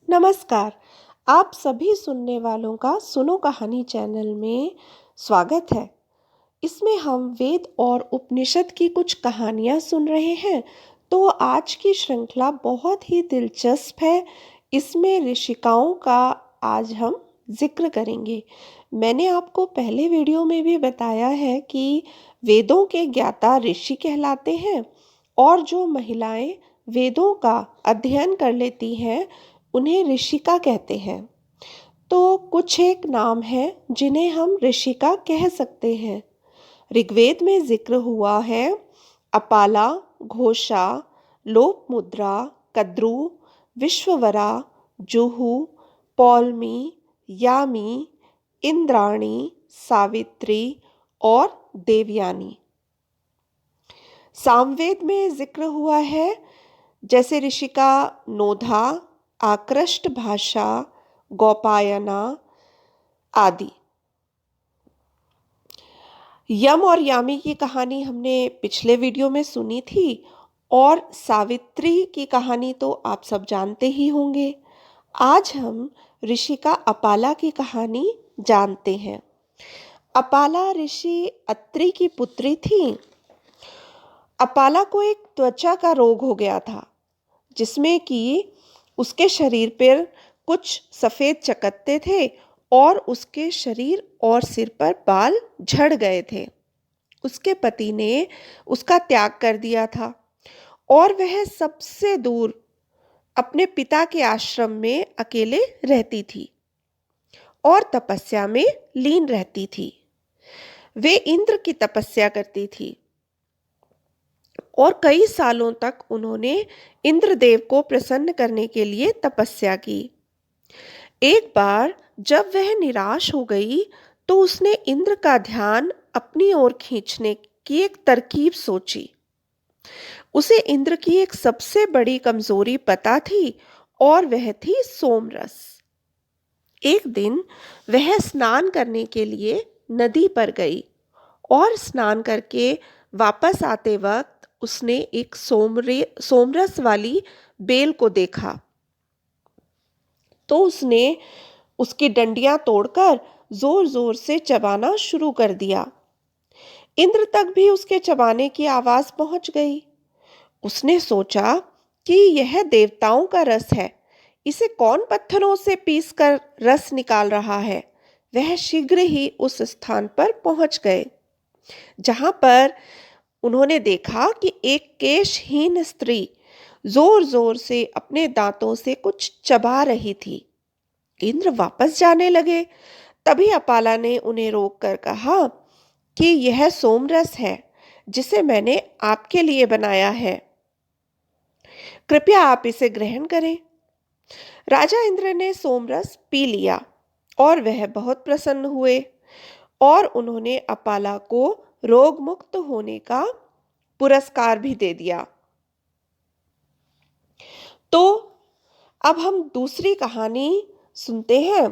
नमस्कार। आप सभी सुनने वालों का सुनो कहानी चैनल में स्वागत है। इसमें हम वेद और उपनिषद की कुछ कहानियाँ सुन रहे हैं। तो आज की श्रृंखला बहुत ही दिलचस्प है। इसमें ऋषिकाओं का आज हम जिक्र करेंगे। मैंने आपको पहले वीडियो में भी बताया है कि वेदों के ज्ञाता ऋषि कहलाते हैं और जो महिलाएं वेदों का अध्ययन कर लेती हैं उन्हें ऋषिका कहते हैं। तो कुछ एक नाम हैं जिन्हें हम ऋषिका कह सकते हैं। ऋग्वेद में जिक्र हुआ है अपाला, घोषा, लोपमुद्रा, कद्रू, विश्ववरा, जुहू, पौलमी, यामी, इंद्राणी, सावित्री और देवयानी। सामवेद में जिक्र हुआ है जैसे ऋषिका नोधा, आकृष्ट भाषा, गोपायना आदि। यम और यामी की कहानी हमने पिछले वीडियो में सुनी थी और सावित्री की कहानी तो आप सब जानते ही होंगे। आज हम ऋषिका अपाला की कहानी जानते हैं। अपाला ऋषि अत्रि की पुत्री थी। अपाला को एक त्वचा का रोग हो गया था जिसमें कि उसके शरीर पर कुछ सफ़ेद चकत्ते थे और उसके शरीर और सिर पर बाल झड़ गए थे। उसके पति ने उसका त्याग कर दिया था और वह सबसे दूर अपने पिता के आश्रम में अकेले रहती थी और तपस्या में लीन रहती थी। वे इंद्र की तपस्या करती थी और कई सालों तक उन्होंने इंद्रदेव को प्रसन्न करने के लिए तपस्या की। एक बार जब वह निराश हो गई तो उसने इंद्र का ध्यान अपनी ओर खींचने की एक तरकीब सोची। उसे इंद्र की एक सबसे बड़ी कमजोरी पता थी और वह थी सोमरस। एक दिन वह स्नान करने के लिए नदी पर गई और स्नान करके वापस आते वक्त उसने एक सोमरस वाली बेल को देखा। तो उसने उसकी डंडियां तोड़कर जोर जोर से चबाना शुरू कर दिया। इंद्र तक भी उसके चबाने की आवाज पहुंच गई। उसने सोचा कि यह देवताओं का रस है, इसे कौन पत्थरों से पीसकर रस निकाल रहा है। वह शीघ्र ही उस स्थान पर पहुंच गए जहां पर उन्होंने देखा कि एक केशहीन स्त्री जोर जोर से अपने दांतों से कुछ चबा रही थी। इंद्र वापस जाने लगे। तभी अपाला ने उन्हें रोककर कहा कि यह सोमरस है जिसे मैंने आपके लिए बनाया है, कृपया आप इसे ग्रहण करें। राजा इंद्र ने सोमरस पी लिया और वह बहुत प्रसन्न हुए और उन्होंने अपाला को रोग मुक्त होने का पुरस्कार भी दे दिया। तो अब हम दूसरी कहानी सुनते हैं।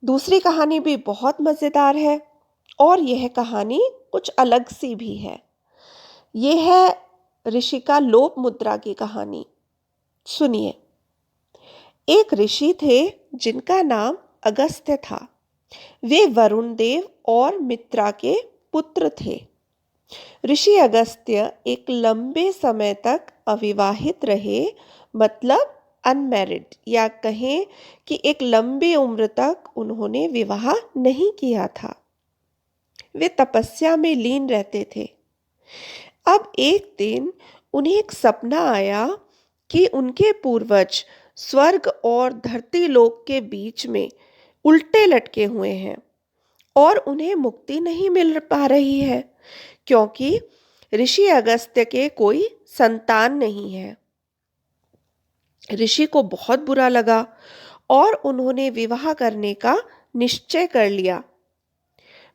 दूसरी कहानी भी बहुत मज़ेदार है और यह कहानी कुछ अलग सी भी है। यह है ऋषिका लोपमुद्रा की कहानी। सुनिए। एक ऋषि थे जिनका नाम अगस्त्य था। वे वरुण देव और मित्रा के पुत्र थे। ऋषि अगस्त्य एक लंबे समय तक अविवाहित रहे, मतलब अनमैरिड, या कहें कि एक लंबी उम्र तक उन्होंने विवाह नहीं किया था। वे तपस्या में लीन रहते थे। अब एक दिन उन्हें एक सपना आया कि उनके पूर्वज स्वर्ग और धरती लोक के बीच में उल्टे लटके हुए हैं और उन्हें मुक्ति नहीं मिल पा रही है क्योंकि ऋषि अगस्त्य के कोई संतान नहीं है। ऋषि को बहुत बुरा लगा और उन्होंने विवाह करने का निश्चय कर लिया।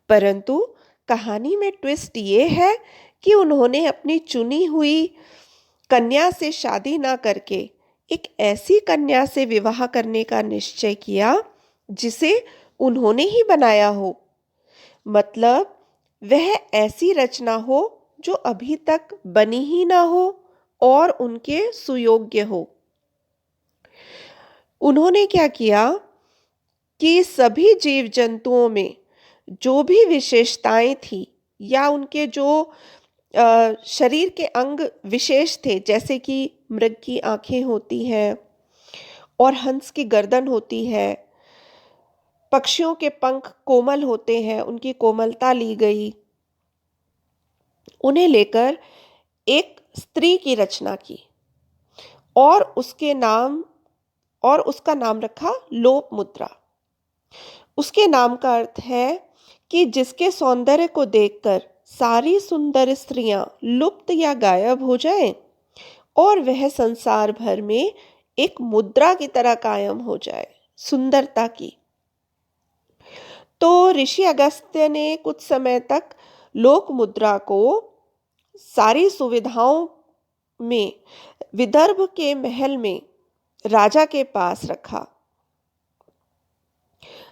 परंतु कहानी में ट्विस्ट ये है कि उन्होंने अपनी चुनी हुई कन्या से शादी ना करके एक ऐसी कन्या से विवाह करने का निश्चय किया जिसे उन्होंने ही बनाया हो, मतलब वह ऐसी रचना हो जो अभी तक बनी ही ना हो और उनके सुयोग्य हो। उन्होंने क्या किया कि सभी जीव जंतुओं में जो भी विशेषताएं थी या उनके जो शरीर के अंग विशेष थे, जैसे कि मृग की आंखें होती हैं और हंस की गर्दन होती है, पक्षियों के पंख कोमल होते हैं, उनकी कोमलता ली गई। उन्हें लेकर एक स्त्री की रचना की और उसका नाम रखा लोपमुद्रा। उसके नाम का अर्थ है कि जिसके सौंदर्य को देखकर सारी सुंदर स्त्रियां लुप्त या गायब हो जाएं और वह संसार भर में एक मुद्रा की तरह कायम हो जाए, सुंदरता की। तो ऋषि अगस्त्य ने कुछ समय तक लोक मुद्रा को सारी सुविधाओं में विदर्भ के महल में राजा के पास रखा।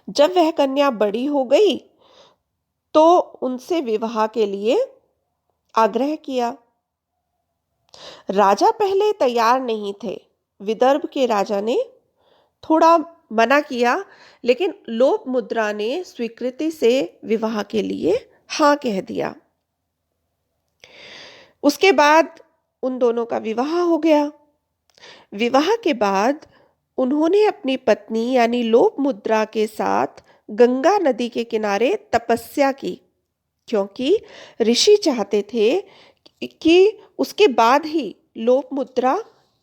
जब वह कन्या बड़ी हो गई तो उनसे विवाह के लिए आग्रह किया। राजा पहले तैयार नहीं थे। विदर्भ के राजा ने थोड़ा मना किया, लेकिन लोपमुद्रा ने स्वीकृति से विवाह के लिए हाँ कह दिया। उसके बाद उन दोनों का विवाह हो गया। विवाह के बाद उन्होंने अपनी पत्नी यानी लोपमुद्रा के साथ गंगा नदी के किनारे तपस्या की, क्योंकि ऋषि चाहते थे कि उसके बाद ही लोपमुद्रा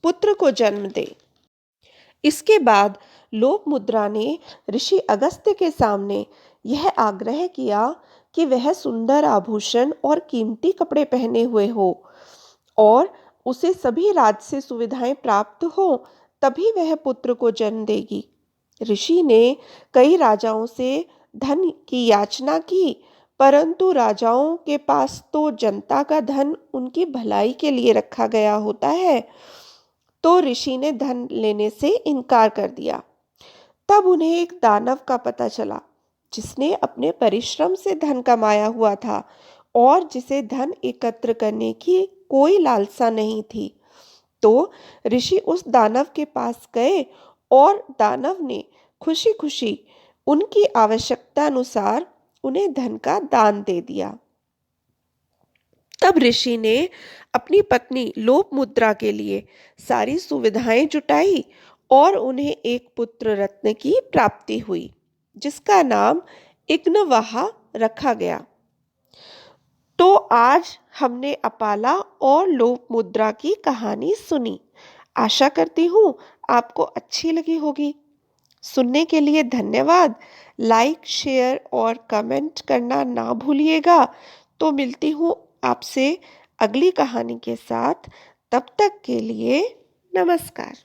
पुत्र को जन्म दे। इसके बाद लोपमुद्रा ने ऋषि अगस्त्य के सामने यह आग्रह किया कि वह सुंदर आभूषण और कीमती कपड़े पहने हुए हो और उसे सभी राजसी सुविधाएं प्राप्त हो, तभी वह पुत्र को जन्म देगी। ऋषि ने कई राजाओं से धन की याचना की, परंतु राजाओं के पास तो जनता का धन उनकी भलाई के लिए रखा गया होता है, तो ऋषि ने धन लेने से इनकार कर दिया। तब उन्हें एक दानव का पता चला जिसने अपने परिश्रम से धन कमाया हुआ था और जिसे धन एकत्र करने की कोई लालसा नहीं थी। तो ऋषि उस दानव के पास गए और दानव ने खुशी खुशी उनकी आवश्यकता अनुसार उन्हें धन का दान दे दिया। तब ऋषि ने अपनी पत्नी लोपमुद्रा के लिए सारी सुविधाएं जुटाई और उन्हें एक पुत्र रत्न की प्राप्ति हुई, जिसका नाम इग्नवाहा रखा गया। तो आज हमने अपाला और लोपमुद्रा की कहानी सुनी। आशा करती हूँ आपको अच्छी लगी होगी। सुनने के लिए धन्यवाद। लाइक, शेयर और कमेंट करना ना भूलिएगा। तो मिलती हूँ आपसे अगली कहानी के साथ। तब तक के लिए नमस्कार।